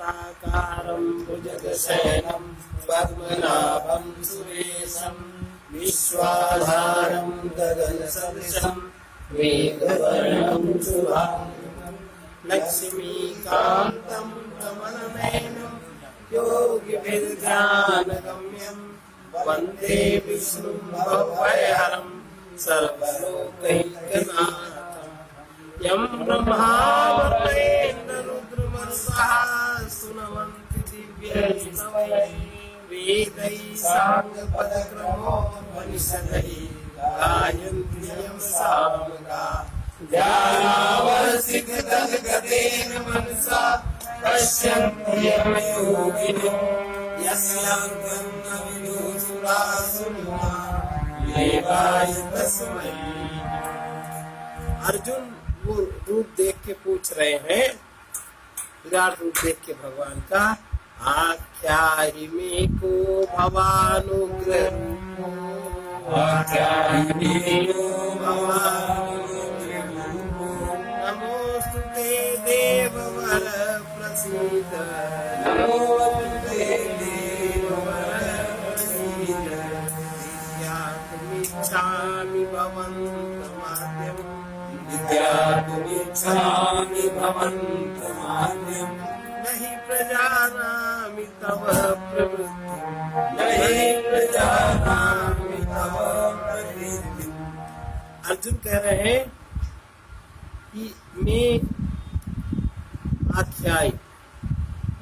शान्ताकारं भुजगशयनं पद्मनाभं सुरेशं विश्वाधारं गगनसदृशं मेघवर्णं शुभांगं लक्ष्मीकान्तं कमलनयनं योगिभिर्ध्यानगम्यं वन्दे विष्णुं भवभयहरं सर्वलोकैकनाथं यं ब्रह्मा वरुणेन्द्र रुद्रमरुतः स्तुवन्ति दिव्यैस्तवैः वेदैः साङ्गपदक्रमोपनिषदैः गायन्ति यं सामगाः ध्यानावस्थितगतेन मनसा पश्यन्ति यं योगिनो यस्यान्तं न विदुषुरासुराः देवाय तस्मै। अर्जुन वो रूप देख के पूछ रहे हैं, विराट रूप देख के भगवान का, आख्या ही में को भवानुग्रह नमोस्तुते देववर प्रसीद विद्यातुमिच्छामि भवन्तमाद्यम् नहि प्रजानामि तव प्रवृत्ति। अर्जुन कह रहे हैं कि मैं आख्यायी,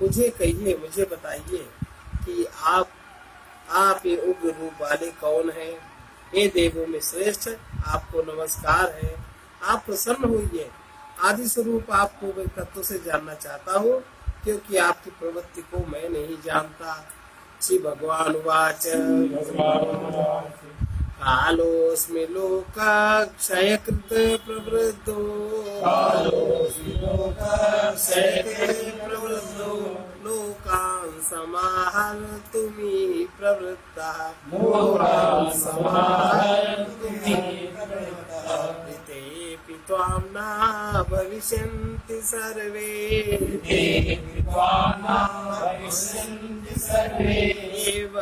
मुझे कहिए, मुझे बताइए कि आप ये उग्र रूप वाले कौन हैं? हे देवों में श्रेष्ठ, आपको नमस्कार है, आप प्रसन्न होइए। आदि स्वरूप आपको मैं तत्व से जानना चाहता हूँ, क्योंकि आपकी प्रवृत्ति को मैं नहीं जानता। श्री भगवान वाच कालोऽस्मि लोकक्षयकृत प्रवृद्धो लोकान् समाहर्तुमि प्रवृत्तः ऋतेऽपि त्वां न भविष्यन्ति सर्वे एव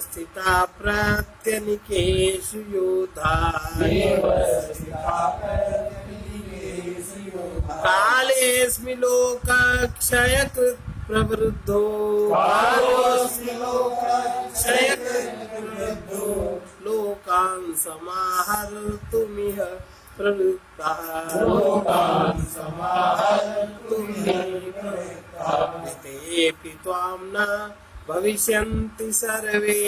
स्थिता प्रत्यनीकेषु योधाः कालेऽस्मि लोकक्षयकृत् प्रवृद्धो लोकान् समाहर्तुमिह प्रवृत्तः ऋतेऽपि त्वां न भविष्यन्ति सर्वे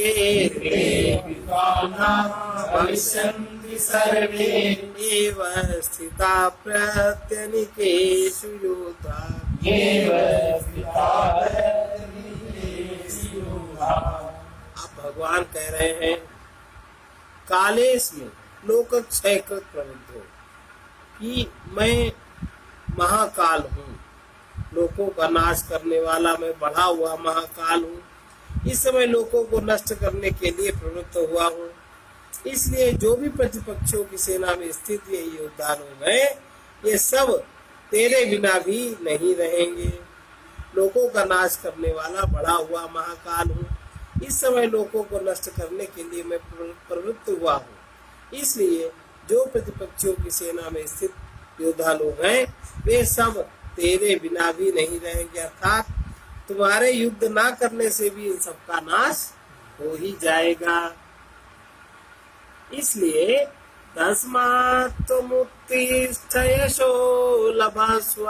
एव स्थिता प्रत्यनीकेषु योधाः। अब भगवान कह रहे हैं, कालेस्मि लोकक्षयकृत प्रवृद्धो, कि मैं महाकाल हूँ, लोगों का नाश करने वाला मैं बढ़ा हुआ महाकाल हूँ। इस समय लोगों को नष्ट करने के लिए प्रवृत्त हुआ हूँ। इसलिए जो भी प्रतिपक्षियों की सेना में स्थित ये योद्धा लोग हैं, ये सब तेरे बिना भी नहीं रहेंगे। लोगों का नाश करने वाला बढ़ा हुआ महाकाल हूँ। इस समय लोगों को नष्ट करने के लिए मैं प्रवृत्त हुआ हूँ। इसलिए जो प्रतिपक्षियों की सेना में स्थित योद्धा लोग हैं, वे सब तेरे बिना भी नहीं रहेंगे, अर्थात तुम्हारे युद्ध ना करने से भी इन सबका नाश हो ही जाएगा। इसलिए तस्मात्त्वमुत्तिष्ठ यशो लभस्व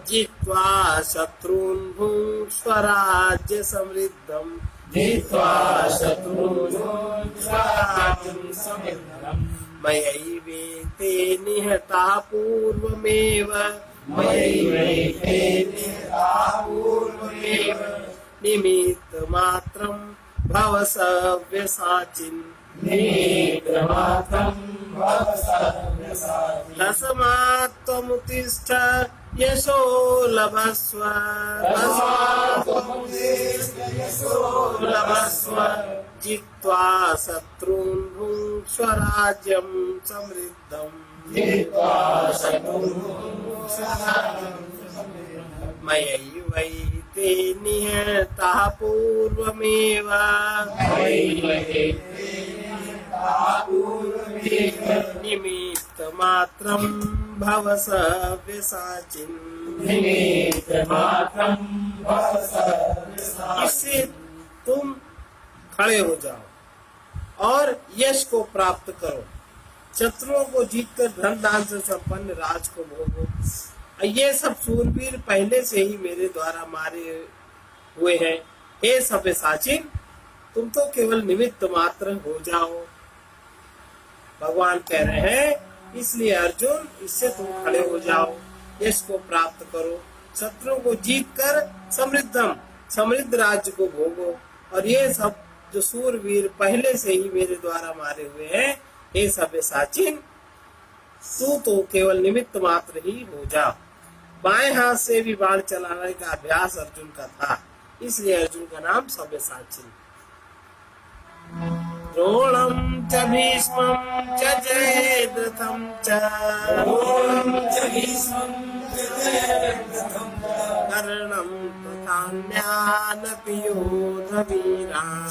जित्वा शत्रून् भुङ्क्ष्व राज्य समृद्धम् मयैवेते निहता पूर्वमेव निमित्तमात्रं भव सव्यसाचिन् तस्मात्त्वमुत्तिष्ठ यशो लभस्व जित्वा शत्रून् भुङ्क्ष्व राज्यं समृद्धम् मयैवैते नियतः पूर्वमेव निमित्तमात्रं भव सव्यसाचिन्। इससे तुम खड़े हो जाओ और यश को प्राप्त करो, शत्रुओं को जीतकर धन दान से संपन्न राज को भोगो। ये सब सूरवीर पहले से ही मेरे द्वारा मारे हुए हैं। हे सव्यसाचिन, तुम तो केवल निमित्त मात्र हो जाओ। भगवान कह रहे हैं, इसलिए अर्जुन, इससे तुम खड़े हो जाओ, यश को प्राप्त करो, शत्रुओं को जीत कर समृद्ध राज्य को भोगो। और ये सब जो सूरवीर पहले से ही मेरे द्वारा मारे हुए हैं, हे सव्यसाचिन, तू तो केवल निमित्त मात्र ही हो जा। बाएं हाथ से भी बाण चलाने का अभ्यास अर्जुन का था, इसलिए अर्जुन का नाम सव्यसाचिन। द्रोणं च भीष्मं च जयद्रथं च कर्णं तथान्यानपि योधवीरान्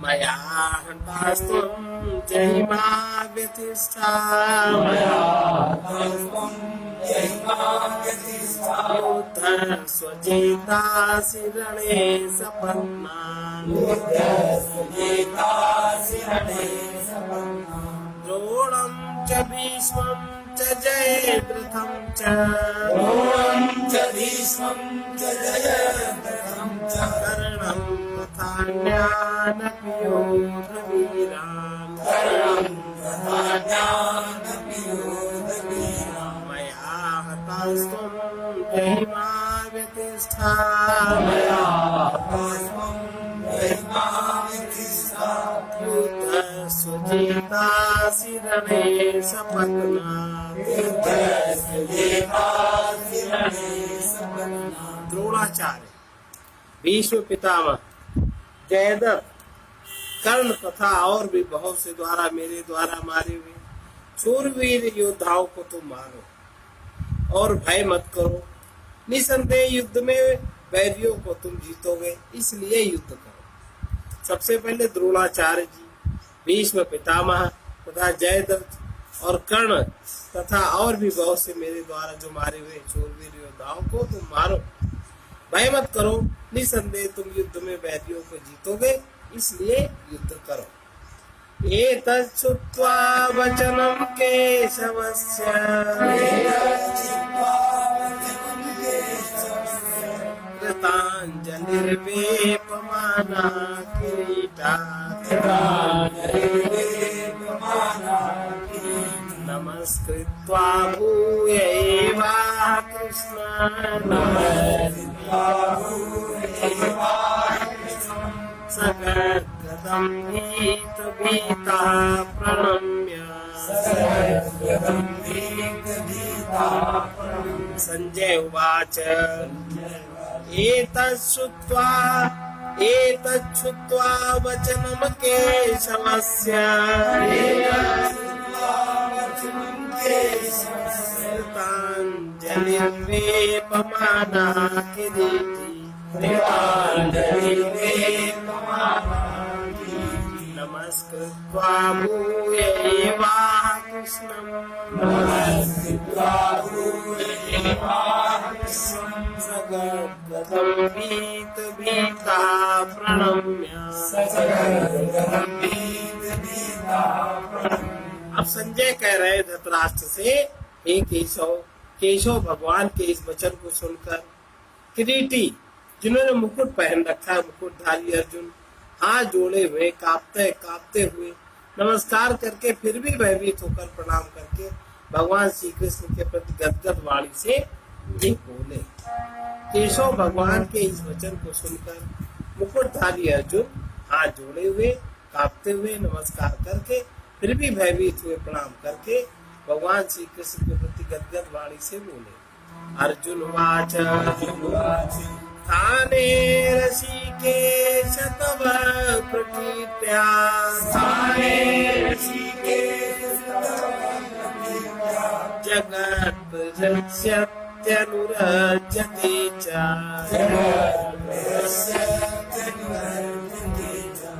मया हतास्त्वं जहिमा व्यतिष्ठा स्वजेतासि रणे सपन्नान्। द्रोणं च भीष्मं च जयद्रथं च कर्णं तथान्यानपि योधवीरान् मया हतास्त्वं जहिमा व्यतिष्ठा स्वजेतासि रणे सपत्नान्। द्रोणाचार्य, भीष्म पितामह, जयद्रथ, कर्ण तथा और भी बहुत से द्वारा मेरे द्वारा मारे हुए शूरवीर योद्धाओं को तुम मारो और भय मत करो। निसंदेह युद्ध में वैरियों को तुम जीतोगे, इसलिए युद्ध करो। सबसे पहले द्रोणाचार्य जी, भीष्म पितामह तथा जयद्रथ और कर्ण तथा और भी बहुत से मेरे द्वारा जो मारे हुए शूरवीर योद्धाओं को तुम मारो, भय मत करो। निसंदेह तुम युद्ध में वैरियों को जीतोगे, इसलिए युद्ध करो। एतत् श्रुत्वा वचनं केशवस्य कृताञ्जलिर्वेपमाना किरीटा नमस्कृत्वा भूय एवाह कृष्णान् सगद्गदं भीतभीता प्रणम्य संजय उवाच एतच्छ्रुत्वा वचनं केशवस्य कृताञ्जलिर्वेपमाना किरीटी नमस्कृत्वा भूय एवाह कृष्णं सगद्गदं भीतभीता प्रणम्य। अब संजय कह रहे धृतराष्ट्र से, हे केशव भगवान के इस वचन को सुनकर किरीटी, जिन्होंने मुकुट पहन रखा है, मुकुटधारी अर्जुन हाथ जोड़े हुए कांपते हुए नमस्कार करके फिर भी भयभीत होकर प्रणाम करके भगवान श्री कृष्ण के प्रति गदगद वाणी से ये बोले। केशव भगवान के इस वचन को सुनकर मुकुटधारी अर्जुन हाथ जोड़े हुए कांपते हुए नमस्कार करके फिर भी भयभीत हुए प्रणाम करके भगवान श्री कृष्ण के प्रति गदगद वाणी से बोले। अर्जुन वाच स्थाने ऋषिकेश तव प्रकीर्त्या जगत् रक्ष्यत्यनुरज्यते च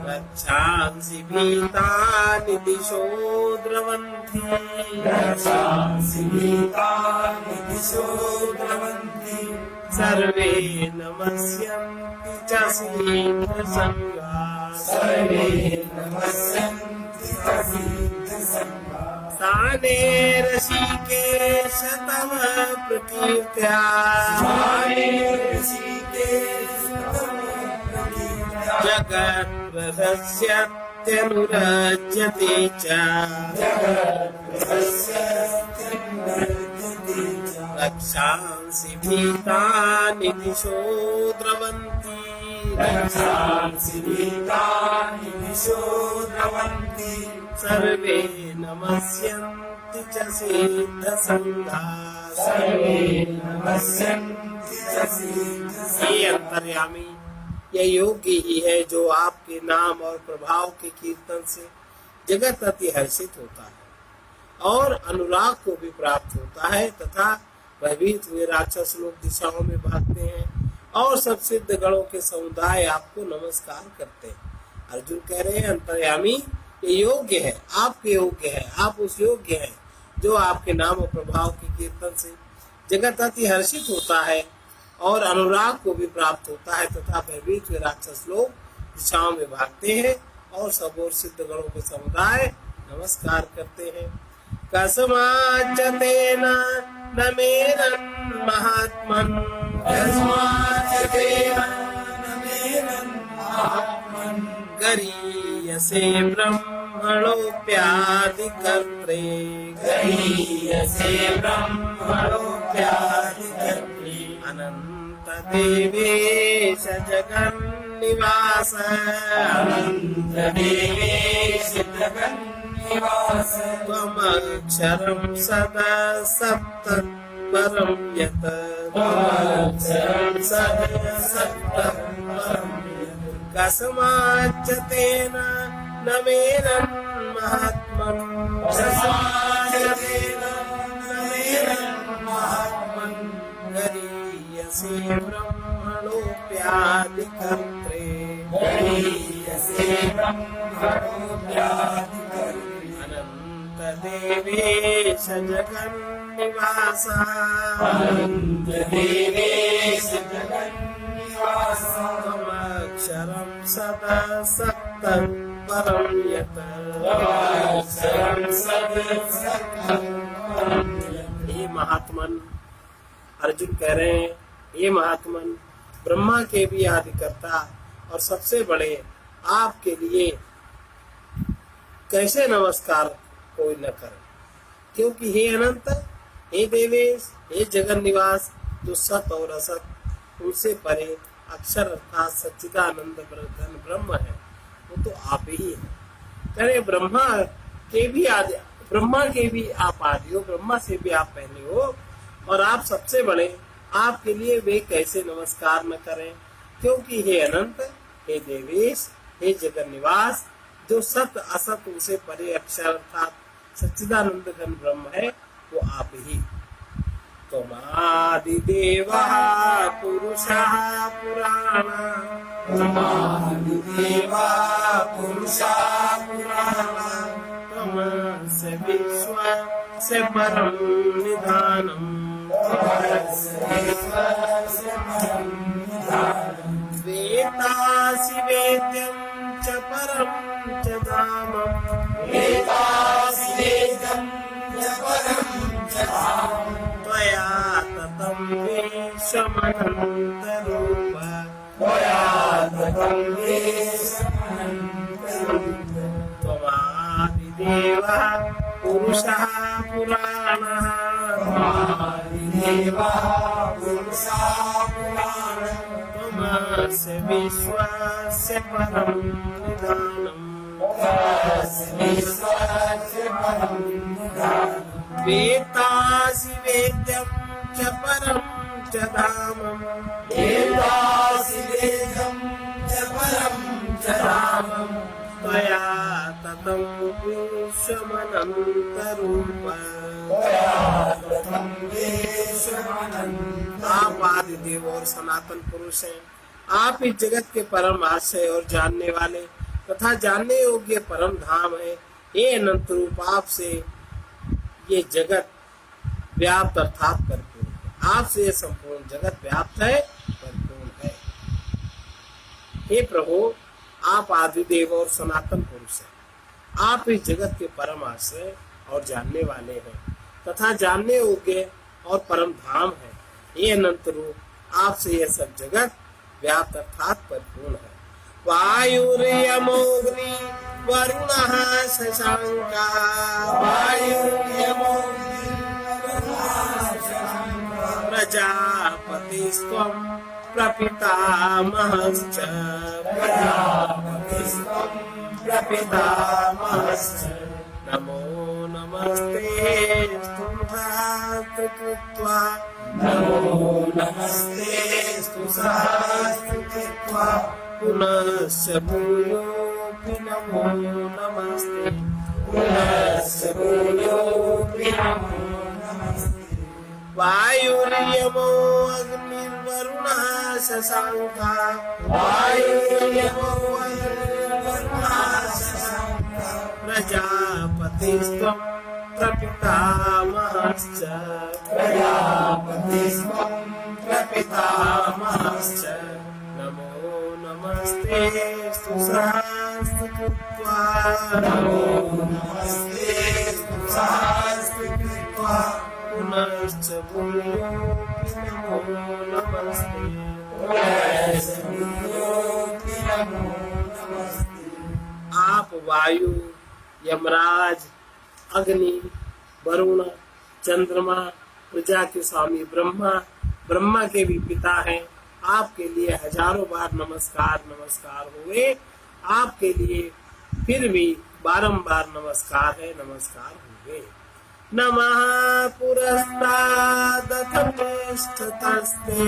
रक्षांसि भीतानि दिशो द्रवन्ति सर्वे नमस्यन्ति च सिद्धसङ्घाः ताने ऋषिकेश तव प्रकीर्त्या जगद्वदस्यत्यनुरज्यते च रक्षांसि भीतानि दिशो द्रवन्ति सर्वे नमस्यन्ति च सिद्धसङ्घाः हे अंतर्यामी, यह योग्य ही है जो आपके नाम और प्रभाव के कीर्तन से जगत अति हर्षित होता है और अनुराग को भी प्राप्त होता है तथा भयभीत हुए राक्षस लोग दिशाओं में भागते हैं और सब सिद्ध गणों के समुदाय आपको नमस्कार करते हैं। अर्जुन कह रहे हैं अंतर्यामी, ये योग्य है, आपके योग्य है, आप उस योग्य हैं जो आपके नाम और प्रभाव के कीर्तन से जगत अति हर्षित होता है और अनुराग को भी प्राप्त होता है तथा भयभीत हुए राक्षस लोग दिशाओं में भागते हैं और सब और सिद्ध गणों के समुदाय नमस्कार करते हैं। कस्माच्च तेन न मेरन् महात्मन् गरीयसे ब्रह्मणोऽप्यादिकर्त्रे अनंत देवेश जगन्निवास त्वमक्षरं सदा सप्तपरं यत् कस्माच्च तेन न मेरन् महात्मन् गरीयसे ब्रह्मणोऽप्यादिकर्त्रे अनंत देवेश जगन्निवास त्वमक्षरं सदा सप्तपरं यत् हे महात्मन, अर्जुन कह रहे हैं, ये महात्मन, ब्रह्मा के भी आदिकर्ता और सबसे बड़े आपके लिए कैसे नमस्कार कोई न करे, क्योंकि हे अनंत, हे देवेश, हे जगन निवास, जो सत और असत उनसे परे अक्षर अर्थात सच्चिदानंद ब्रह्म है, वो तो आप ही है। करे ब्रह्मा के भी आप आदि हो, ब्रह्मा से भी आप पहले हो और आप सबसे बड़े, आपके लिए वे कैसे नमस्कार न करें, क्योंकि हे अनंत, हे देवेश, हे जगन निवास, जो सत असत उनसे परे अक्षर अर्थात सच्चिदानंद घन ब्रह्म है, वो आप ही। त्वमादिदेवः पुरुषः पुराणः त्वमस्य विश्वस्य परं निधानम् वेदासि वेद्यं च परं च धामम् त्वया ततं विश्वमनन्तरूप त्वमादिदेवः पुरुषः पुराणः त्वमस्य विश्वस्य परं निधानम् वेदासि वेद्यं च परं च धामम् त्वया ततं विश्वमनन्तरूप। आप आदिदेव और सनातन पुरुष हैं। आप इस जगत के परम आश्रय और जानने वाले तथा जानने योग्य परम धाम है। हे अनंत रूप, आपसे ये जगत व्याप्त अर्थात परिपूर्ण है। आपसे ये संपूर्ण जगत व्याप्त है, परिपूर्ण है। हे प्रभु, आप आदिदेव और सनातन पुरुष हैं। आप इस जगत के परम आश्रय और जानने वाले हैं तथा जानने योग्य और परम धाम है। हे अनंत रूप, आपसे यह सब जगत व्याप्त अर्थात परिपूर्ण है। वायुर्यमोऽग्नि वरुणः शशांका प्रजापतिस्त्वं प्रपितामहश्च नमो नमस्ते स्तुति कृत्वा पुनश्च भूयोऽपि नमो नमस्ते वायुर्यमो अग्निर्वरुणः शशांका प्रजापतिस्त्वं प्रपितामहश्च नमो नमस्ते स्तुति कृत्वा पुनश्च भूयोऽपि नमो नमस्ते आप वायु, यमराज, अग्नि, वरुण, चंद्रमा, प्रजा के स्वामी ब्रह्मा, ब्रह्मा के भी पिता हैं। आपके लिए हजारों बार नमस्कार हुए। आपके लिए फिर भी बारंबार नमस्कार है, नमस्कार हुए। नमः पुरस्तादथ पृष्ठतस्ते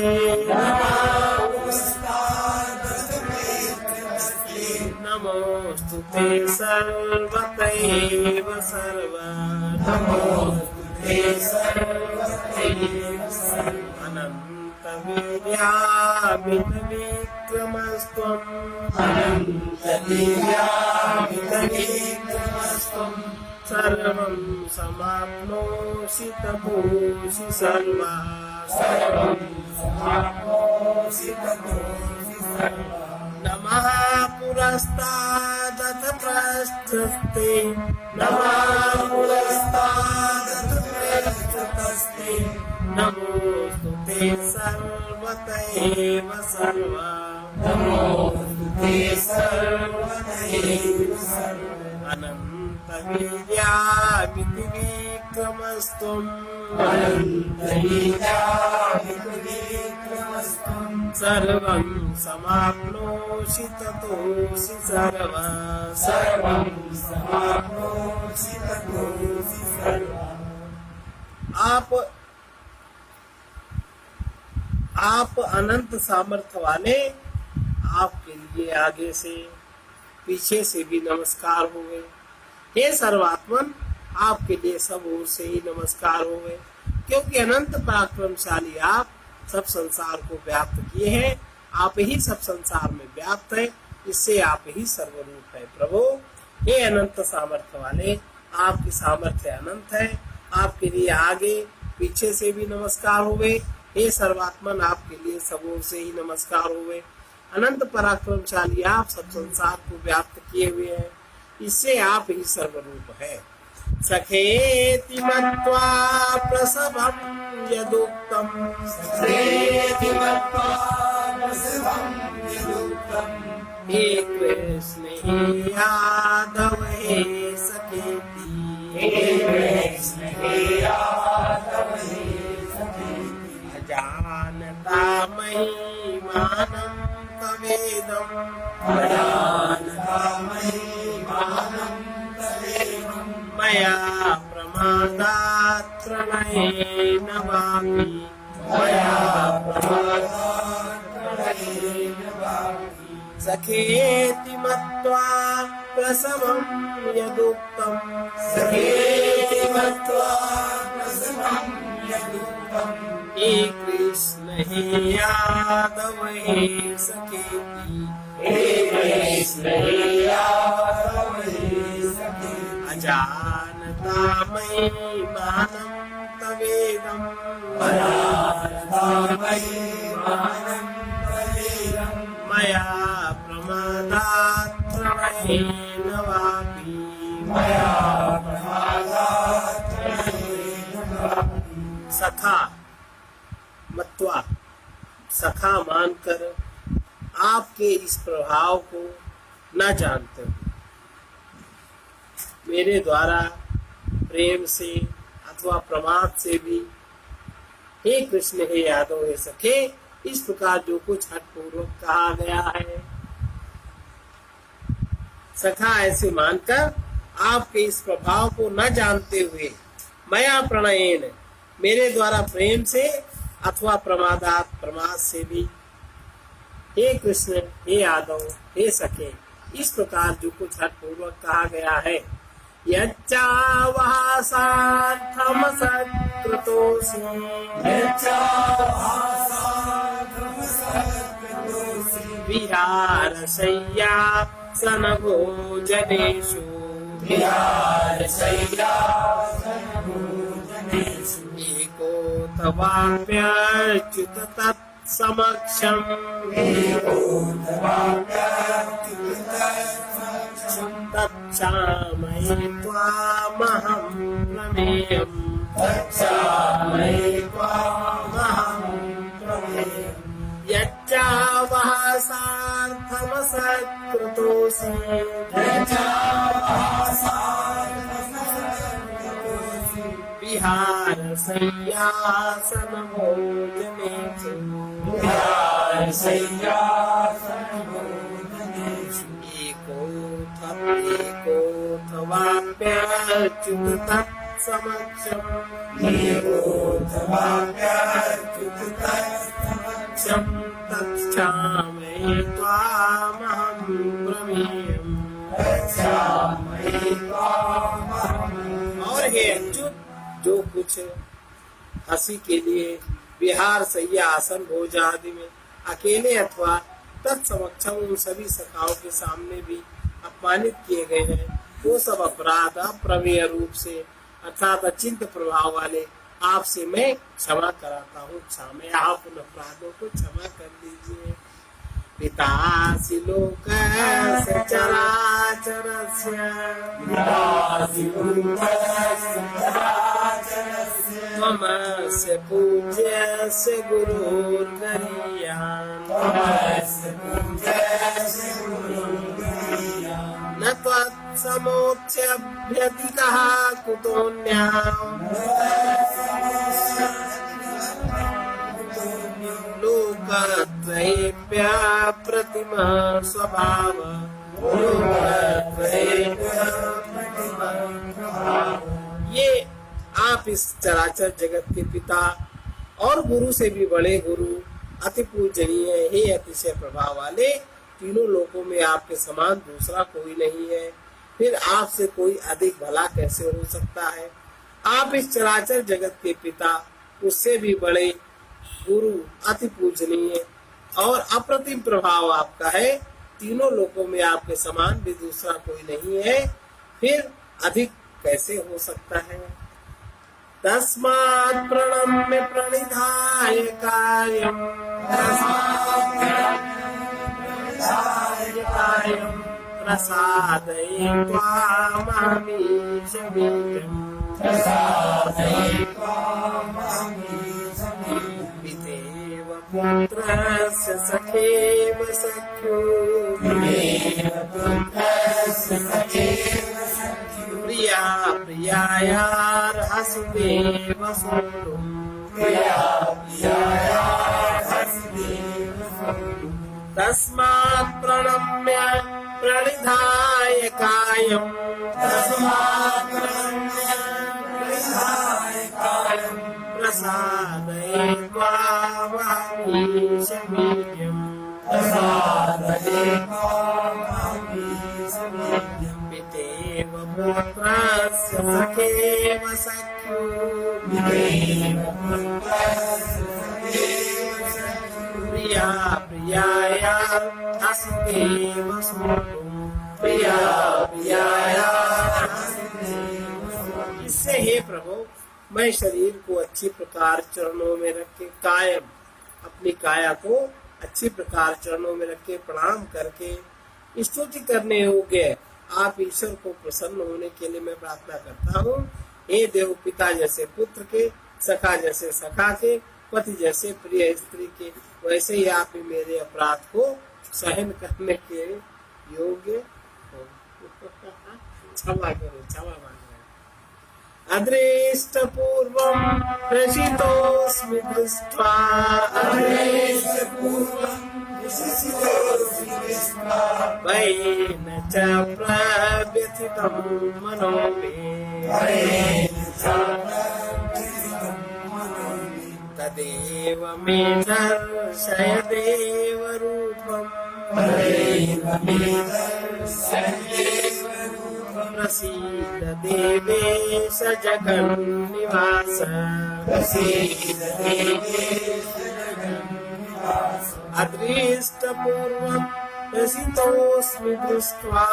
नमोस्तुते सर्वतैव सर्वा अनंत वीर्यामितविक्रमस्त्वं सर्वं समाप्नोषि ततोषि सर्वा नमः पुरस्तादथ पृष्ठस्ते नमोस्तुते सर्वतैव सर्वा अनंत वीर्यामितविक्रमस्त्वं सर्वं समाप्नोषि ततोषि सर्वा आप अनंत सामर्थ्य वाले, आपके लिए आगे से पीछे से भी नमस्कार हुए। हे सर्वात्मन, आपके लिए सब ओर से ही नमस्कार हुए, क्योंकि अनंत पराक्रमशाली आप सब संसार को व्याप्त किए हैं। आप ही सब संसार में व्याप्त है, इससे आप ही सर्वरूप है। प्रभु, हे अनंत सामर्थ्य वाले, आपकी सामर्थ्य अनंत है। आपके लिए आगे पीछे से भी नमस्कार हुए। हे सर्वात्मन, आपके लिए सब ओर से ही नमस्कार हुए। अनंत पराक्रमशाली आप सब संसार को व्याप्त किए हुए हैं, इससे आप ही सर्वरूप है। सखेति मत्वा प्रसभं यदुक्तं हे कृष्ण हे यादव हे सखेति अजानता महिमानं तवेदं मया प्रमादात् प्रणयेन वापि सखेति मत्वा प्रसवं यदुक्तं सखेति मत्वा प्रसवं यदुक्तं हे कृष्ण हे यादव हे सखेति हे कृष्ण हे यादव हे सखेति अजानता मयि मानं तवेदं अजानता मयि मानं तवेदं मया प्रमादात् प्रणयेन वापि मया प्रमादात् प्रणयेन वापि सखा मत्वा सखा मानकर आपके इस प्रभाव को न जानते हो, मेरे द्वारा प्रेम से अथवा प्रमाद से भी हे कृष्ण हे यादव हे सखे इस प्रकार जो कुछ हठपूर्वक कहा गया है, सखा ऐसे मानकर आपके इस प्रभाव को न जानते हुए मया प्रणयेन मेरे द्वारा प्रेम से अथवा प्रमादात प्रमाद से भी हे कृष्ण हे यादव हे सखे इस प्रकार जो कुछ हठपूर्वक कहा गया है, यच्चावहासार्थम सत्कृतोऽसि विहारशय्यासनभोजनेषु एकोऽथवाप्यच्युत तत्समक्षम् तच्छामये त्वामहं प्रमेयम् यच्चावहासार्थमसत्कृतोऽसि विहारशय्यासनभोजनेषु एकोऽथवाप्यच्युत तत्समक्षम् तच्छामये त्वामहं प्रमेयम् और हे अच्युत जो कुछ हंसी के लिए विहार सैया आसन भोज आदि में अकेले अथवा तत्समक्षम उन सभी सखाओं के सामने भी अपमानित किए गए हैं, वो सब अपराध अप्रमेय रूप से अर्थात अचिंत प्रभाव वाले आपसे मैं क्षमा कराता हूँ। क्षमा आप उन अपराधों को क्षमा कर दीजिए। पितासि लोकस्य चराचरस्य त्वमस्य पूज्यस्य गुरुर्गरीयान् न त्वत्समोच्चभ्यधिकः कुतोऽन्यः लोकत्रयेऽप्यप्रतिमः स्वभाव ये आप इस चराचर जगत के पिता और गुरु से भी बड़े गुरु अति पूजनीय हे अतिशय प्रभाव वाले, तीनों लोकों में आपके समान दूसरा कोई नहीं है, फिर आपसे कोई अधिक भला कैसे हो सकता है। आप इस चराचर जगत के पिता, उससे भी बड़े गुरु अति पूजनीय और अप्रतिम प्रभाव आपका है, तीनों लोकों में आपके समान भी दूसरा कोई नहीं है, फिर अधिक कैसे हो सकता है। तस्मात् प्रणम्य प्रणिधाय कार्यम् प्रसादयित्वा मामीशमीयम् पितेव पुत्रस्य सखेव सख्यो प्रिया प्रियायार्हसुदेव सोढुम् तस्मात् प्रणम्य प्रणिधाय कायम् प्रसादयित्वा मामीशमीयम् हस्तिदेव शृणु प्रिया प्रियाया इससे हे प्रभु मैं शरीर को अच्छी प्रकार चरणों में रख के कायम अपनी काया को अच्छी प्रकार चरणों में रख के प्रणाम करके स्तुति करने योग्य आप ईश्वर को प्रसन्न होने के लिए मैं प्रार्थना करता हूँ। हे देव पिता जैसे पुत्र के, सखा जैसे सखा के, पति जैसे प्रिय स्त्री के, वैसे ही आप ही मेरे अपराध को सहन करने के योग्य हो। क्षमा करो, क्षमा मांगो। अदृष्ट पूर्वं प्रसितोस्मि दृष्ट्वा भयेन च प्रव्यथितं मनो मे तदेव मे दर्शय देवरूपम् प्रसीद देवेश जगन्निवास अदृष्टपूर्वं प्रसितोस्मि दृष्ट्वा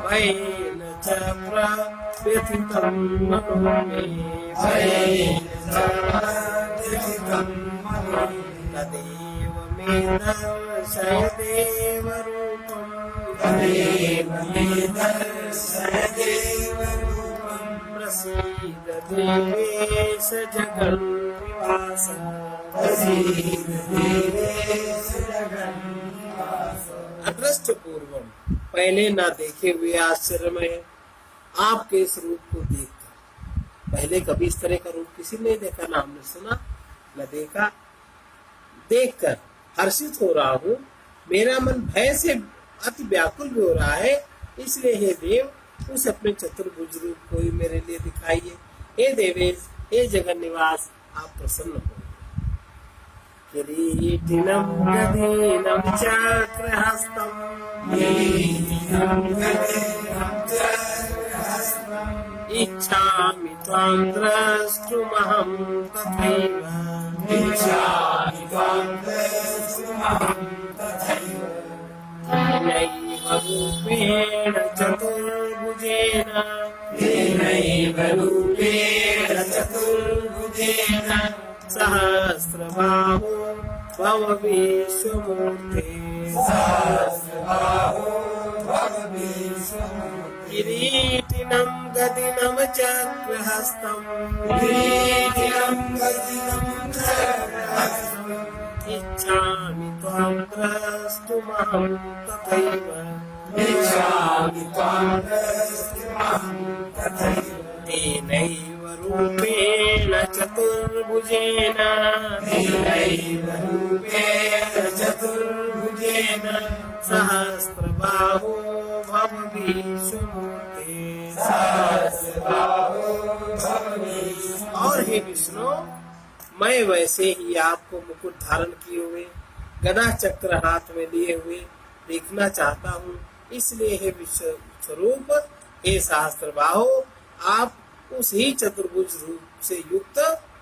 भयेन च प्रव्यथितं मनो मे तदेव मे दर्शय देवरूपम् प्रसीद देवेश जगन्निवास अदृष्ट पूर्वम पहले ना देखे हुए आश्चर्य में आपके इस रूप को देखकर, पहले कभी इस तरह का रूप किसी ने देखा, ना हमने सुना न देखा, देखकर हर्षित हो रहा हूँ। मेरा मन भय से अति व्याकुल भी हो रहा है, इसलिए हे देव उस अपने चतुर्भुज रूप को ही मेरे लिए दिखाइए। हे देवेश, हे जगन निवास, आप प्रसन्न हो। किरीटिनं गदीनं चक्रहस्तम् इच्छामि त्वां द्रष्टुमहं तथैव तेनैव रूपेण चतुर्भुजेन सहस्रबाहो भव विश्वमूर्ते किरीटिनं गदिनं चक्रहस्तम् इच्छामि त्वां द्रष्टुमहं तथैव तेनैव रूपेण चतुर्भुजेन सहस्रबाहो भव विश्वमूर्ते। और हे विष्णु, मैं वैसे ही आपको मुकुट धारण किए हुए गदा चक्र हाथ में लिए हुए देखना चाहता हूँ, इसलिए हे विश्व स्वरूप, हे सहस्त्रबाहो, आप उस ही चतुर्भुज रूप से युक्त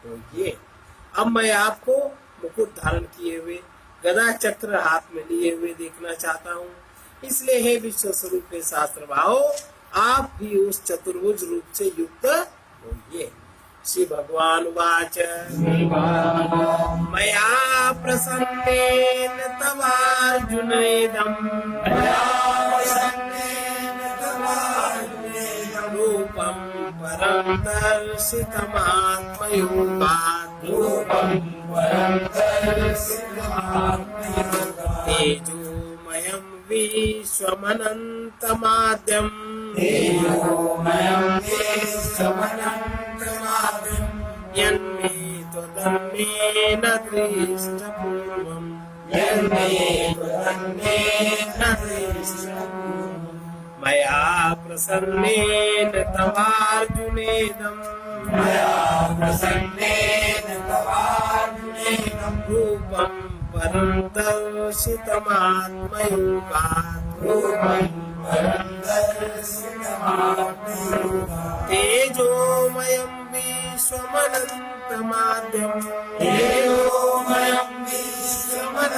होइए। अब मैं आपको मुकुट धारण किए हुए गदा चक्र हाथ में लिए हुए देखना चाहता हूँ, इसलिए हे विश्व स्वरूप हे सहस्त्रबाहो, आप भी उस चतुर्भुज रूप से युक्त होइए। श्री भगवान वाच मया प्रसन्नेन तवार्जुनेदम् रूपं परं दर्शितमात्मयोगात् तेजोमयं विश्वमनन्तमाद्यम् यन्मे त्वदन्येन दृष्टपूर्वम् मया प्रसन्नेन तवार्जुनेदम् रूपं परं दर्शितमात्मयोगात् तेजोमयं विश्वमनन्तमाद्यम् स्वयं विश्वमनन्तमाद्यं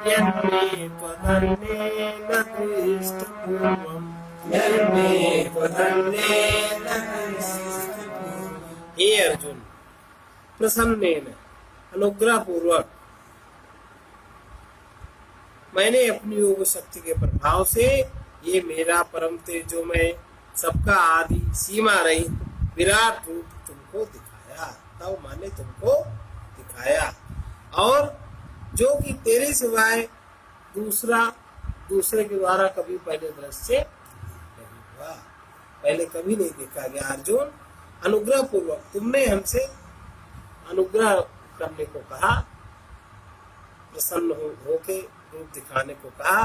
यन्मे त्वदन्येन दृष्टपूर्वम् यन्मे त्वदन्येन दृष्टपूर्वम्। हे अर्जुन, प्रसन्नेन अनुग्रह पूर्वक मैंने अपनी योग शक्ति के प्रभाव से ये मेरा परम तेजोमय सबका आदि सीमा रहित विराट रूप तुमको दिखाया। तब मैंने तुमको दिखाया, और जो कि तेरे सिवाय दूसरे के द्वारा कभी पहले दृश्य नहीं हुआ, पहले कभी नहीं देखा गया। अर्जुन, अनुग्रह पूर्वक तुमने हमसे अनुग्रह करने को कहा, प्रसन्न होके रूप दिखाने को कहा,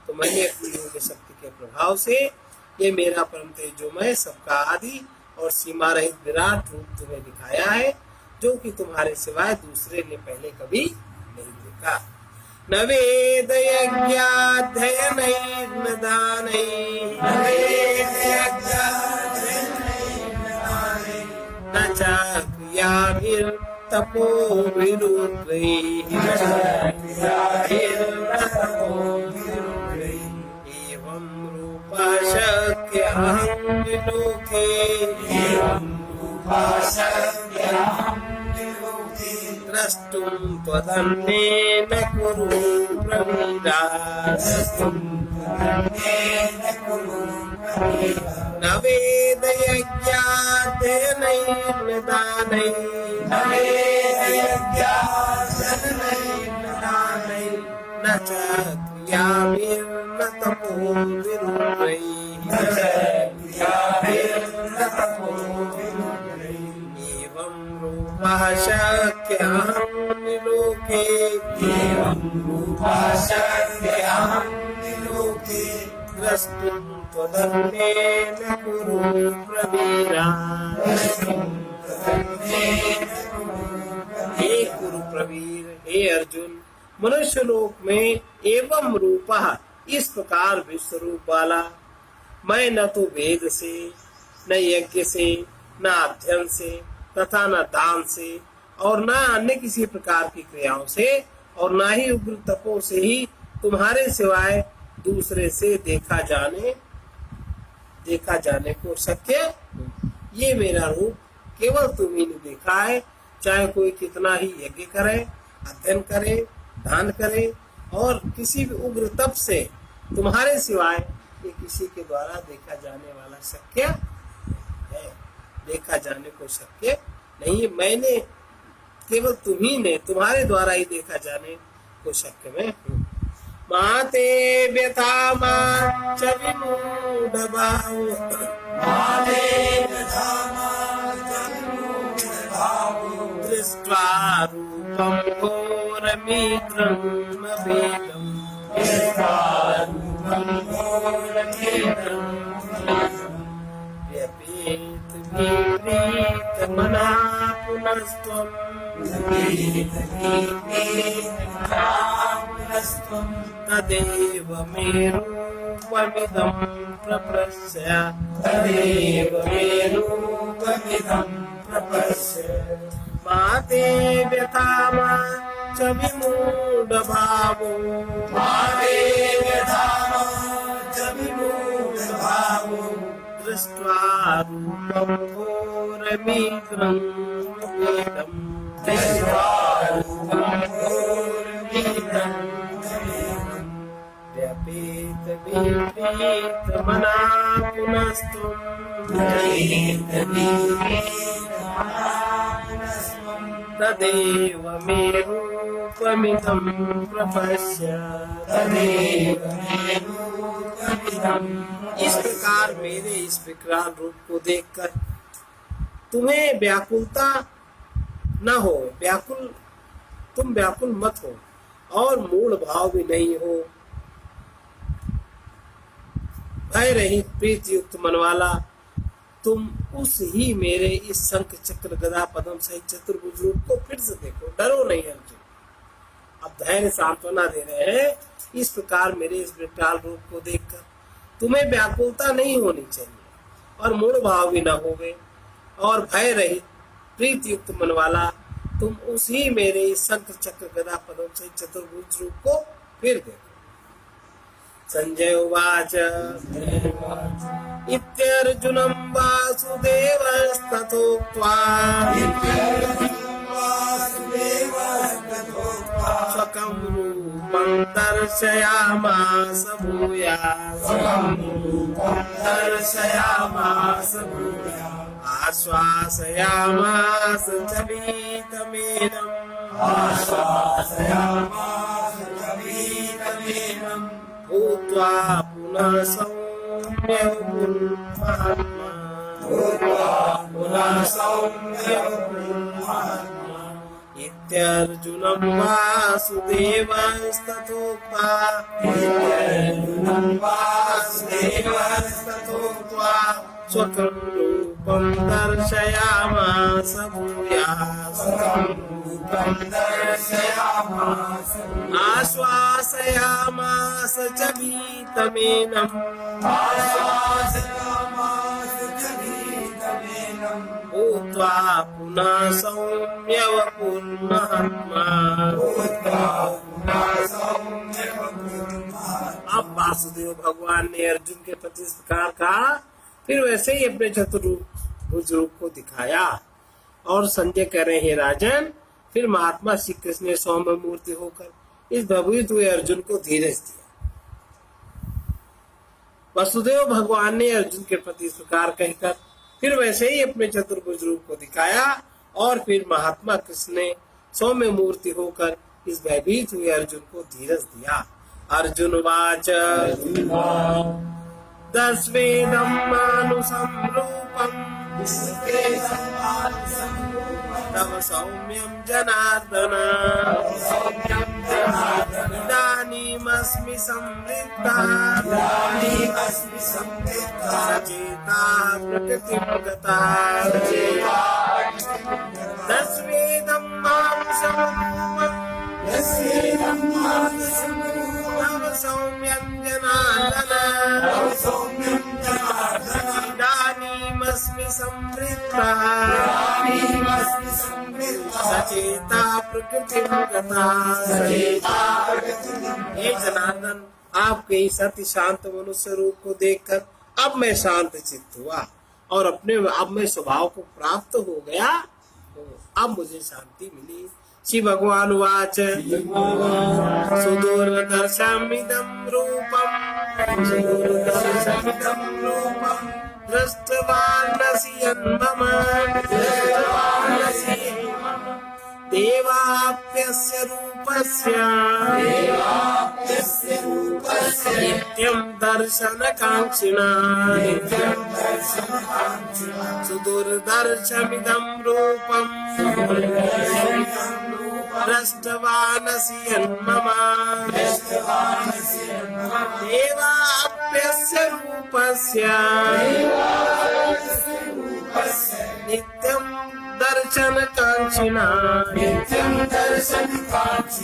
तो मैंने अपनी योग शक्ति के प्रभाव से ये मेरा परम तेजोमय सबका आदि और सीमा रहित विराट रूप तुम्हें दिखाया है, जो कि तुम्हारे सिवाय दूसरे ने पहले कभी नहीं देखा। न वेद यज्ञाध्ययनैर्न दानैः न च क्रियाभिर्तपोभिरुग्रैः एवं रूपा शक्यहं विलोके द्रष्टुं त्वदन्येन कुरु प्रवीरा। न वेद यज्ञाध्ययनैर्न दानैः न च क्रियाभिर्न तपोभिरुग्रैः एवं रूपः शक्यहं विलोके द्रष्टुं त्वदन्येन कुरु प्रवीरा। हे कुरु प्रवीर, हे अर्जुन, मनुष्य लोक में एवं रूपः इस प्रकार विश्व रूप वाला मैं न तो वेद से, न यज्ञ से, न अध्ययन से, तथा न दान से, और न अन्य किसी प्रकार की क्रियाओं से, और न ही उग्र तपों से ही तुम्हारे सिवाय दूसरे से देखा जाने को शक्य। ये मेरा रूप केवल तुम ही ने देखा है, चाहे कोई कितना ही यज्ञ करे, अध्ययन करे, दान करे, और किसी भी उग्र तप से तुम्हारे सिवाय ये किसी के द्वारा देखा जाने वाला शक्य है, देखा जाने को शक्य नहीं। मैंने केवल तुम्हारे द्वारा ही देखा जाने को शक्य मैं हूँ। माते व्यथा मा च विमूढभावो दृष्ट्वा रूपं घोरमीद्रमभेदम् व्यपेतमना पुनस्त्वं तदेव मे रूपमिदं प्रपश्य। माते व्यथा मा च विमूढभावो दृष्ट्वा रूपं घोरमीद्रं भेदम् व्यपेतमना पुनस्त्वं तदेव मे रूपमिदं प्रपश्य। इस प्रकार मेरे इस विकराल रूप को देखकर तुम्हें व्याकुलता न हो, तुम व्याकुल मत हो, और मूढ़ भाव भी नहीं हो। भय रहित प्रीति युक्त मन वाला तुम उस ही मेरे इस शंख चक्र गदा पद्म सहित चतुर्भुज रूप को फिर से देखो, डरो नहीं अर्जुन। अब धैर्य सांत्वना दे रहे हैं। इस प्रकार मेरे इस विकराल रूप को देखकर तुम्हें व्याकुलता नहीं होनी चाहिए, और मूढ़ भाव भी न होवे, और भय रहित प्रीति युक्त मन वाला तुम उसी मेरे इस शंख चक्र गदा पद्म से चतुर्भुज रूप को फिर देखो। संजय उवाच इत्यर्जुनं वासुदेवस्तथोक्त्वा स्वकं रूपं दर्शयामास भूयात् आश्वासयामास च वीतमेनं भूत्वा पुनः सौम्य इत्यर्जुनं वासुदेवस्तथोक्त्वा स्वकं रूपं दर्शयामास भूयात् आश्वासयामास च वीतमेनं भूत्वा पुनः सौम्य वपुर्महात्मा। अब वासुदेव भगवान ने अर्जुन के प्रति इस प्रकार कहा, फिर वैसे ही अपने चतुर्भुज रूप को दिखाया। और संजय कह रहे हैं, राजन, फिर महात्मा श्री कृष्ण ने सौम्य मूर्ति होकर इस भयभीत हुए अर्जुन को धीरज दिया। वसुदेव भगवान ने अर्जुन के प्रति इस प्रकार कहकर फिर वैसे ही अपने चतुर्भुज रूप को दिखाया। और फिर महात्मा कृष्ण ने सौम्य मूर्ति होकर इस भयभीत हुए अर्जुन को धीरज दिया। अर्जुन वाच दस्वेदं मानुसंरूपं तव सौम्यं जनार्दन इदानीमस्मि संवृत्तः सचेता प्रकृतिं गतः दस्वेदं मानुसंरूपं तव सौम्यं जनार्दन इदानीमस्मि संवृत्तः सचेता प्रकृतिं गतः। हे जनार्दन, आपके इस अति शांत मनुष्य रूप को देखकर अब मैं शांत चित्त हुआ और अपने अब मैं स्वभाव को प्राप्त हो गया। अब मुझे शांति मिली। श्री भगवान वाच सुदूरदर्शमिदं रूपं दृष्टवानसि यन्मम देवाप्यस्य रूपस्य नित्यं दर्शनकाङ्क्षिणा सुदूरदर्शमिदं रूपं दृष्टवानसि यन्मम देवाप्यस्य रूपस्य नित्यं दर्शन कांक्षिणा।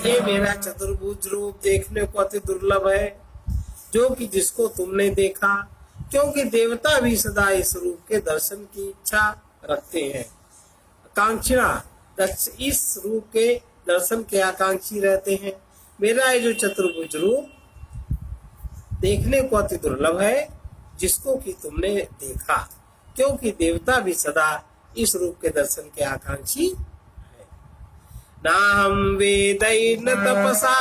ये मेरा चतुर्भुज रूप देखने को अति दुर्लभ है, जो कि जिसको तुमने देखा, क्योंकि देवता भी सदा इस रूप के दर्शन की इच्छा रखते हैं। कांक्षिणा, इस रूप के दर्शन के आकांक्षी रहते हैं। मेरा ये जो चतुर्भुज रूप देखने को अति दुर्लभ है, जिसको कि तुमने देखा, क्योंकि देवता भी सदा इस रूप के दर्शन के आकांक्षी है। नाहं वेदैर्न तपसा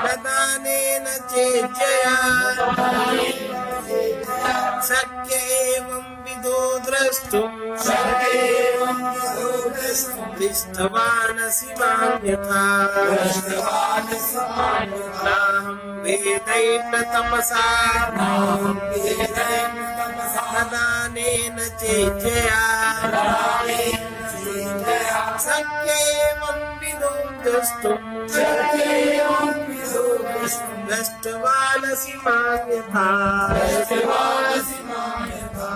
न दानेन चेज्जया शक्य एवं विदो द्रष्टुम् दृष्टवानसि मां यथा। नाहं वेदैर्न तपसा न दानेन चेज्जया शक्य एवं विदो द्रष्टुम् दृष्टवानसि मां यथा।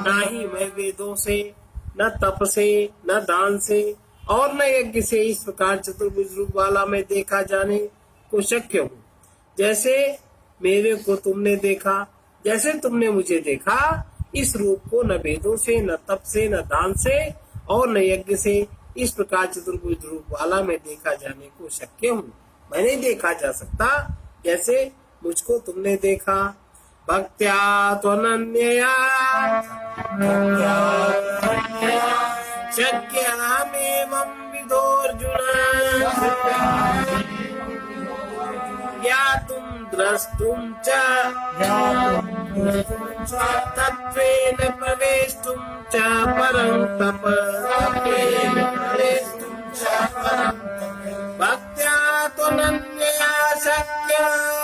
ना ही मैं वेदों से, न तप से, न दान से और न यज्ञ से इस प्रकार चतुर्भुज रूप वाला मैं देखा जाने को शक्य हूँ। जैसे मेरे को तुमने देखा, जैसे तुमने मुझे देखा, इस रूप को न वेदों से, न तप से, न दान से और न यज्ञ से इस प्रकार चतुर्भुज रूप वाला मैं देखा जाने को शक्य हूँ। मैं नहीं देखा जा सकता जैसे मुझको तुमने देखा। भक्त्या त्वनन्यया शक्यमेवं विदोऽर्जुन ज्ञातुं द्रष्टुं च तत्त्वेन प्रवेष्टुं च परन्तप। भक्त्या त्वनन्यया शक्यमेवं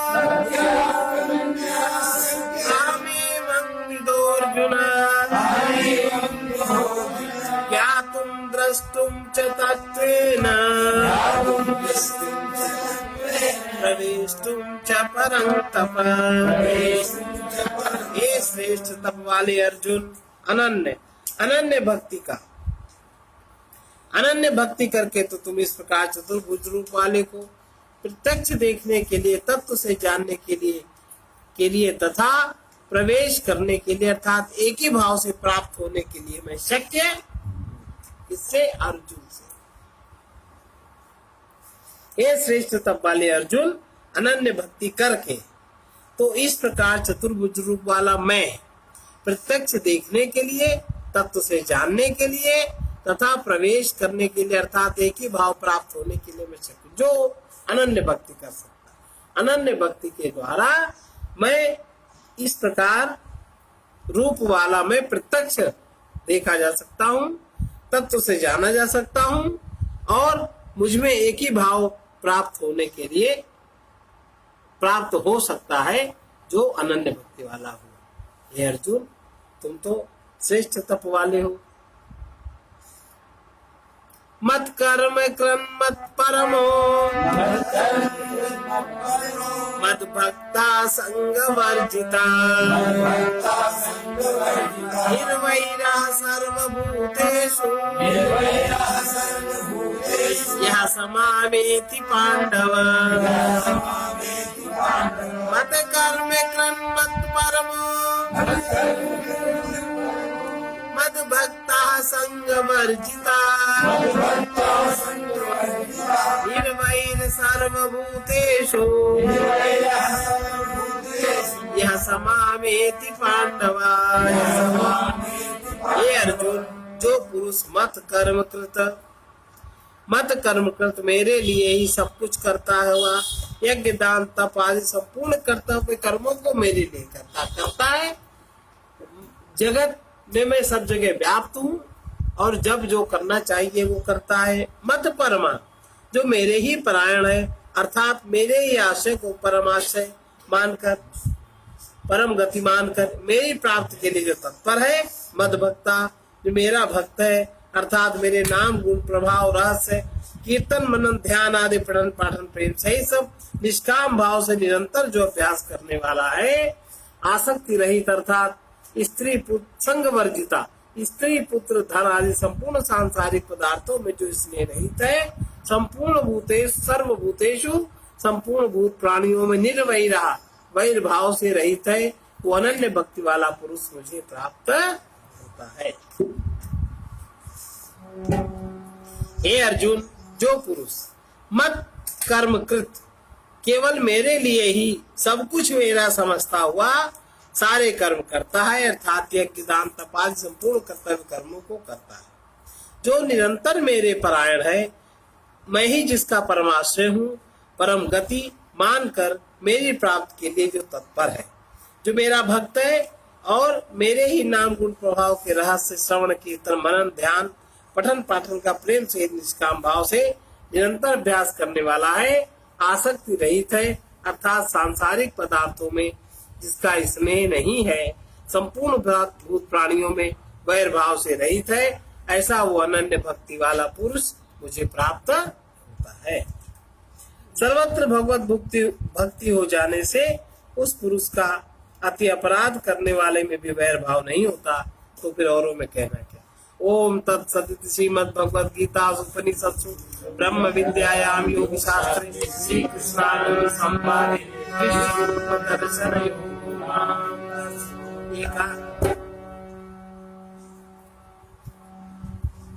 विदोऽर्जुन ज्ञातुं द्रष्टुं च तत्त्वेन प्रवेष्टुं च परन्तप। हे श्रेष्ठ तप वाले अर्जुन, अनन्य भक्ति करके तो तुम इस प्रकार चतुर्भुज रूप वाले को प्रत्यक्ष देखने के लिए, तत्व से जानने के लिए तथा प्रवेश करने के लिए अर्थात एक ही भाव से प्राप्त होने के लिए मैं शक्य इससे अर्जुन से। हे श्रेष्ठ तप वाले अर्जुन, अनन्य भक्ति करके तो इस प्रकार चतुर्भुज रूप वाला मैं प्रत्यक्ष देखने के लिए, तत्व से जानने के लिए तथा प्रवेश करने के लिए अर्थात एक ही भाव प्राप्त होने के लिए मैं शक्य, जो अनन्य भक्ति कर सकता। अनन्य भक्ति के द्वारा मैं इस प्रकार रूप वाला मैं प्रत्यक्ष देखा जा सकता हूँ, तत्व से जाना जा सकता हूँ और मुझमें एक ही भाव प्राप्त होने के लिए प्राप्त हो सकता है जो अनन्य भक्ति वाला हो। हे अर्जुन, तुम तो श्रेष्ठ तप वाले हो। मत कर्म क्रम मत परमो मद भक्ता संग वर्जिता निर्वैरा सर्वभूतेषु यः समावेति पांडव। मत कर्म क्रम मत परमो मद भक्ता संग वर्जिता निर्वैर सर्वभूतेषु यः समावेति पांडवा। हे अर्जुन, जो पुरुष मत कर्म कृत मेरे लिए ही सब कुछ करता हुआ यज्ञ दान तप आदि संपूर्ण करता हुए कर्मों को मेरे लिए करता है। जगत में मैं सब जगह व्याप्त हूँ और जब जो करना चाहिए वो करता है। मत परमा, जो मेरे ही परायण है अर्थात मेरे ही आशय को परमाशय मानकर, परम गति मानकर मेरी प्राप्ति के लिए जो तत्पर है। मद भक्ता, जो मेरा भक्त है अर्थात मेरे नाम गुण प्रभाव रहस्य कीर्तन मनन ध्यान आदि पठन पाठन प्रेम सही सब निष्काम भाव से निरंतर जो अभ्यास करने वाला है। आसक्ति रहित अर्थात स्त्री पुत्र संग वर्जिता, स्त्री पुत्र धन आदि संपूर्ण सांसारिक पदार्थों में जो स्नेह रहित है। संपूर्ण भूतेषु सर्वभूतेषु, संपूर्ण भूत प्राणियों में निर्वैरा, वैर भाव से रहित है। वो अनन्य भक्ति वाला पुरुष मुझे प्राप्त होता है। हे अर्जुन, जो पुरुष मत कर्म कृत केवल मेरे लिए ही सब कुछ मेरा समझता हुआ सारे कर्म करता है अर्थात यज्ञ दान तप आदि संपूर्ण कर्तव्य कर्मों को करता है, जो निरंतर मेरे परायण है, मैं ही जिसका परमाश्रय हूँ, परम गति मानकर मेरी प्राप्ति के लिए जो तत्पर है, जो मेरा भक्त है और मेरे ही नाम गुण प्रभाव के रहस्य श्रवण कीर्तन मनन ध्यान पठन पाठन का प्रेम से निष्काम भाव से निरंतर अभ्यास करने वाला है। आसक्ति रहित है अर्थात सांसारिक पदार्थों में जिसका स्नेह नहीं है, संपूर्ण भूत प्राणियों में वैर भाव से रहित है, ऐसा वो अनन्य भक्ति वाला पुरुष मुझे प्राप्त होता है। सर्वत्र भगवत भक्ति हो जाने से उस पुरुष का अति अपराध करने वाले में भी वैर भाव नहीं होता, तो फिर औरों में कहना क्या। ओम तत्सदिति श्रीमद् भगवद गीता उपनिषत्सु ब्रह्म विद्यायाम योग शास्त्रे श्री कृष्णार्जुन संवादे कृष्ण रूप दर्शन योगो।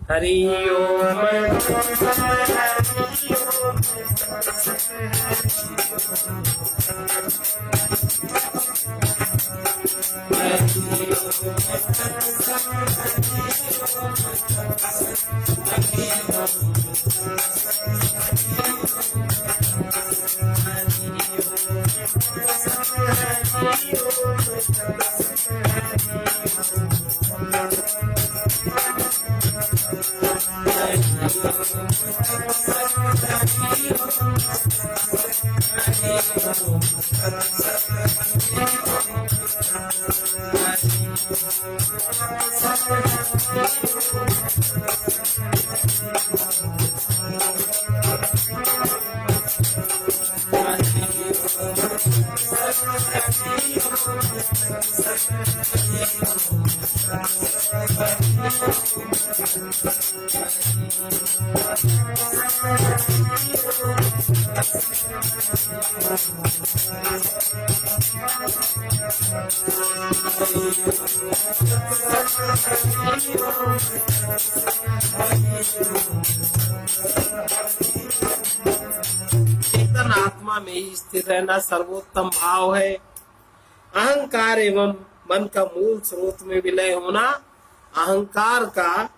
हरि ओम। चेतन आत्मा में ही स्थिर रहना सर्वोत्तम भाव है। अहंकार एवं मन का मूल स्रोत में विलय होना अहंकार का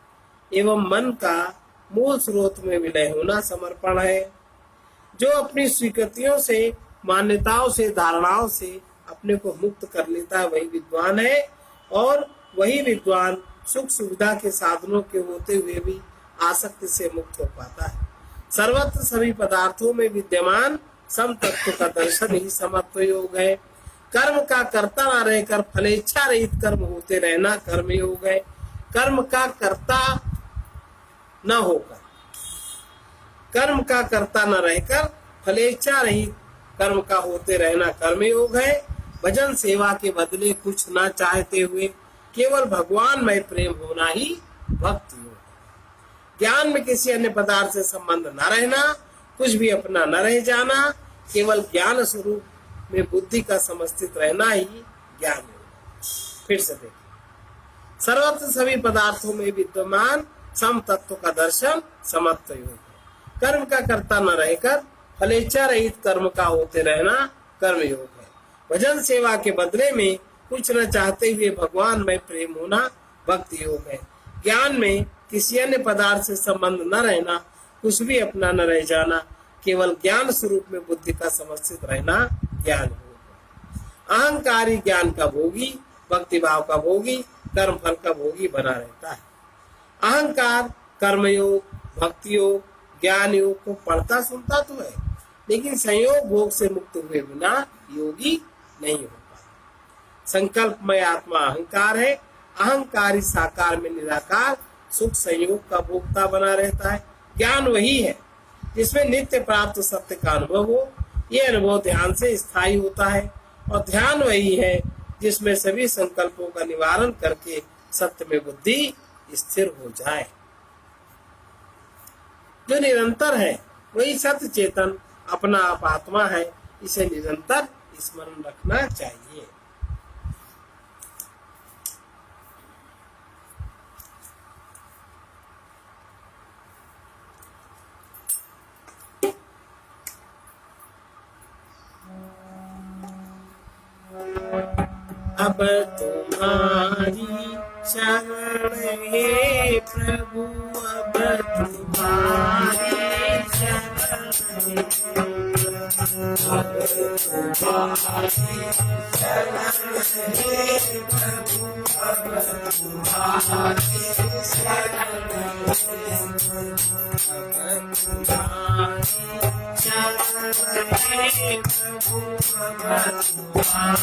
एवं मन का मूल स्रोत में विलय होना समर्पण है। जो अपनी स्वीकृतियों से, मान्यताओं से, धारणाओं से अपने को मुक्त कर लेता है वही विद्वान है, और वही विद्वान सुख सुविधा के साधनों के होते हुए भी आसक्ति से मुक्त हो पाता है। सर्वत्र सभी पदार्थों में विद्यमान सम तत्व का दर्शन ही समत्व योग है। कर्म का कर्ता न रहकर फलेच्छा रहित कर्म होते रहना कर्म योग है। कर्म का कर्ता न होकर, कर्म का कर्ता न रहकर फलेच्छा रहित कर्म का होते रहना कर्म योग है। भजन सेवा के बदले कुछ न चाहते हुए केवल भगवान में प्रेम होना ही भक्ति योग है। ज्ञान में किसी अन्य पदार्थ से संबंध न रहना, कुछ भी अपना न रह जाना, केवल ज्ञान स्वरूप में बुद्धि का समस्थित रहना ही ज्ञान योग। फिर से देखिए, सर्वत्र सभी पदार्थों में विद्यमान सम तत्व का दर्शन समत्व योग है। कर्म का कर्ता न रहकर फलेच्छा रहित कर्म का होते रहना कर्म योग है। भजन सेवा के बदले में कुछ न चाहते हुए भगवान में प्रेम होना भक्ति योग है। ज्ञान में किसी अन्य पदार्थ से संबंध न रहना, कुछ भी अपना न रह जाना, केवल ज्ञान स्वरूप में बुद्धि का समस्थित रहना ज्ञान योग है। अहंकारी ज्ञान का भोगी, भक्ति भाव का भोगी, कर्म फल का भोगी बना रहता है। अहंकार कर्मयोग, भक्ति योग, ज्ञान योग को पढ़ता सुनता तो है, लेकिन संयोग भोग से मुक्त हुए बिना योगी नहीं हो पाता। संकल्पमय आत्मा अहंकार है। अहंकारी साकार में निराकार सुख संयोग का भोक्ता बना रहता है। ज्ञान वही है जिसमें नित्य प्राप्त सत्य का अनुभव हो। ये अनुभव ध्यान से स्थायी होता है, और ध्यान वही है जिसमें सभी संकल्पों का निवारण करके सत्य में बुद्धि स्थिर हो जाए। जो निरंतर है वही सत्य चेतन अपना आप आत्मा है। इसे निरंतर स्मरण रखना चाहिए। अब तुम्हारी शरण हे प्रभु, अब तुम्हारी शरण हे प्रभु, अब तुम्हारी शरण हे प्रभु, अब तुम्हारी शरण हे प्रभु, अब तुम्हारी शरण हे प्रभु, अब तुम्हारी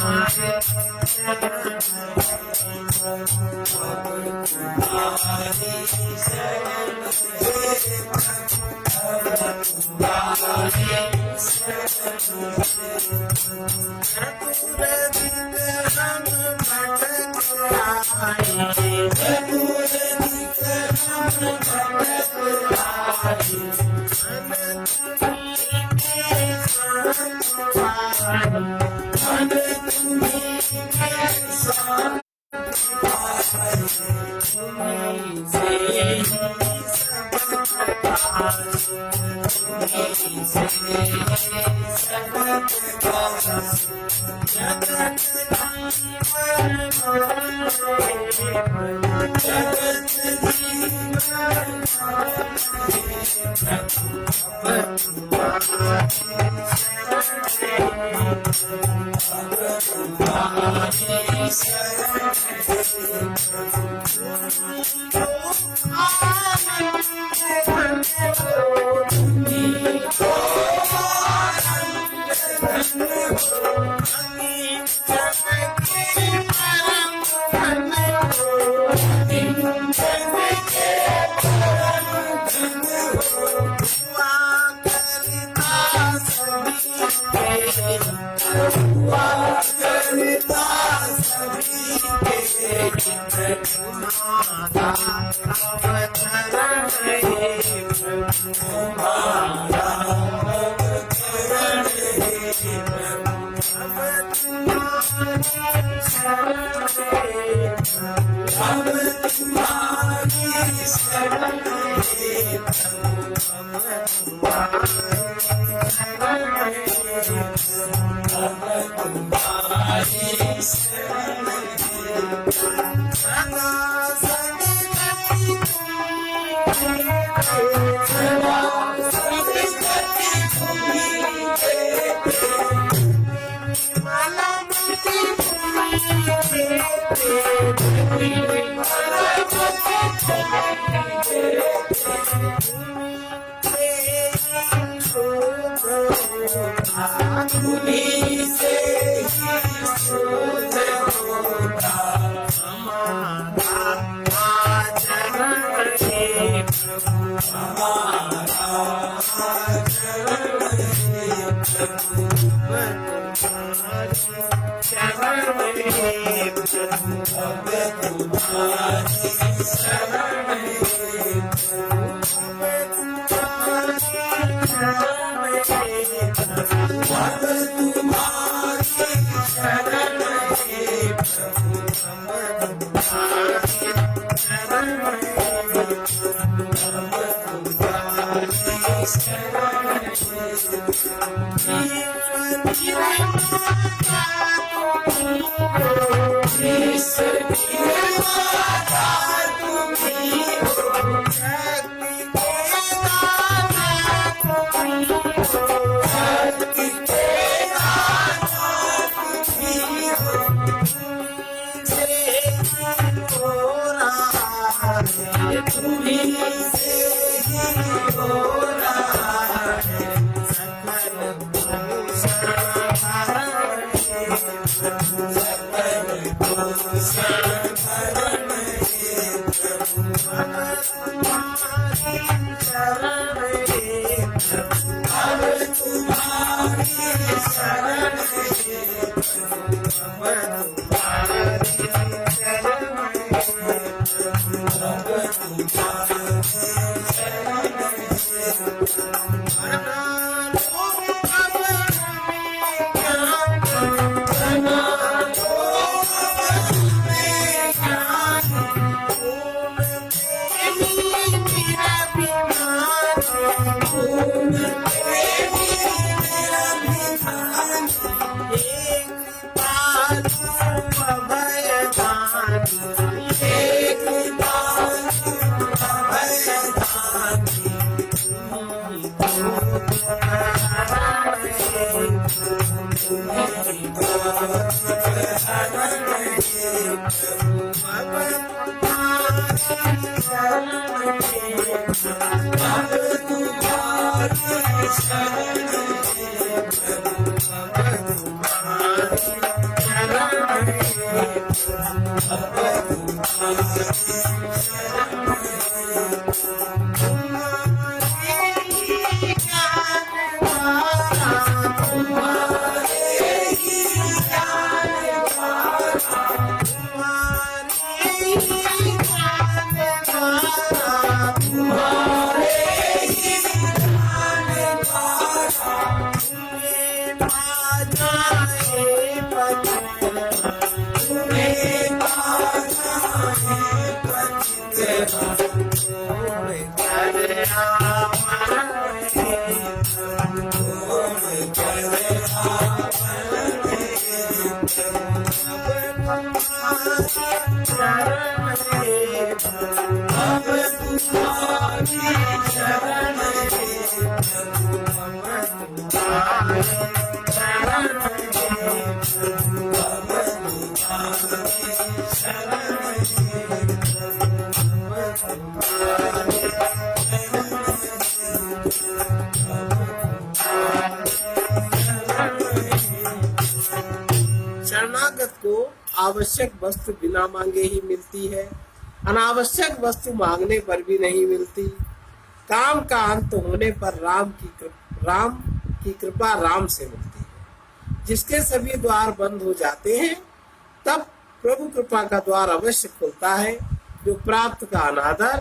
शरण हे अब तुम्हारी शरण है तुम्हारे शरण हे अब तुम्हारी शरण शरणागत को आवश्यक वस्तु बिना मांगे ही मिलती है, अनावश्यक वस्तु मांगने पर भी नहीं मिलती। काम का अंत होने पर राम की कृपा राम से मिलती है। जिसके सभी द्वार बंद हो जाते हैं तब प्रभु कृपा का द्वार अवश्य खुलता है। जो प्राप्त का अनादर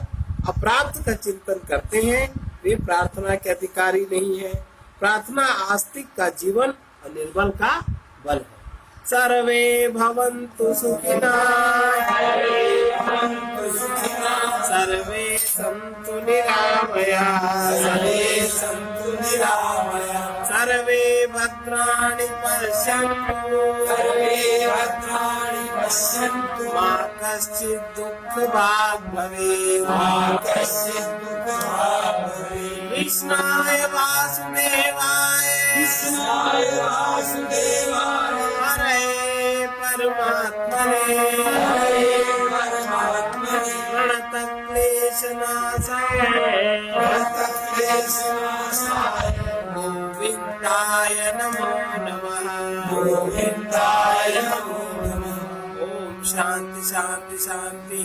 अप्राप्त का चिंतन करते हैं वे प्रार्थना के अधिकारी नहीं है। प्रार्थना आस्तिक का जीवन और निर्बल का बल है। सर्वे भवन्तु सुखिनः सर्वे सन्तु निरामयाः सर्वे भद्राणि पश्यन्तु मा कश्चित् दुःखभाग् भवेत् कृष्णाय वासुदेवाय हरे परमात्मने प्रणतक्लेशनाशाय गोविन्दाय नमो नमः। ओम शांति शांति शांति।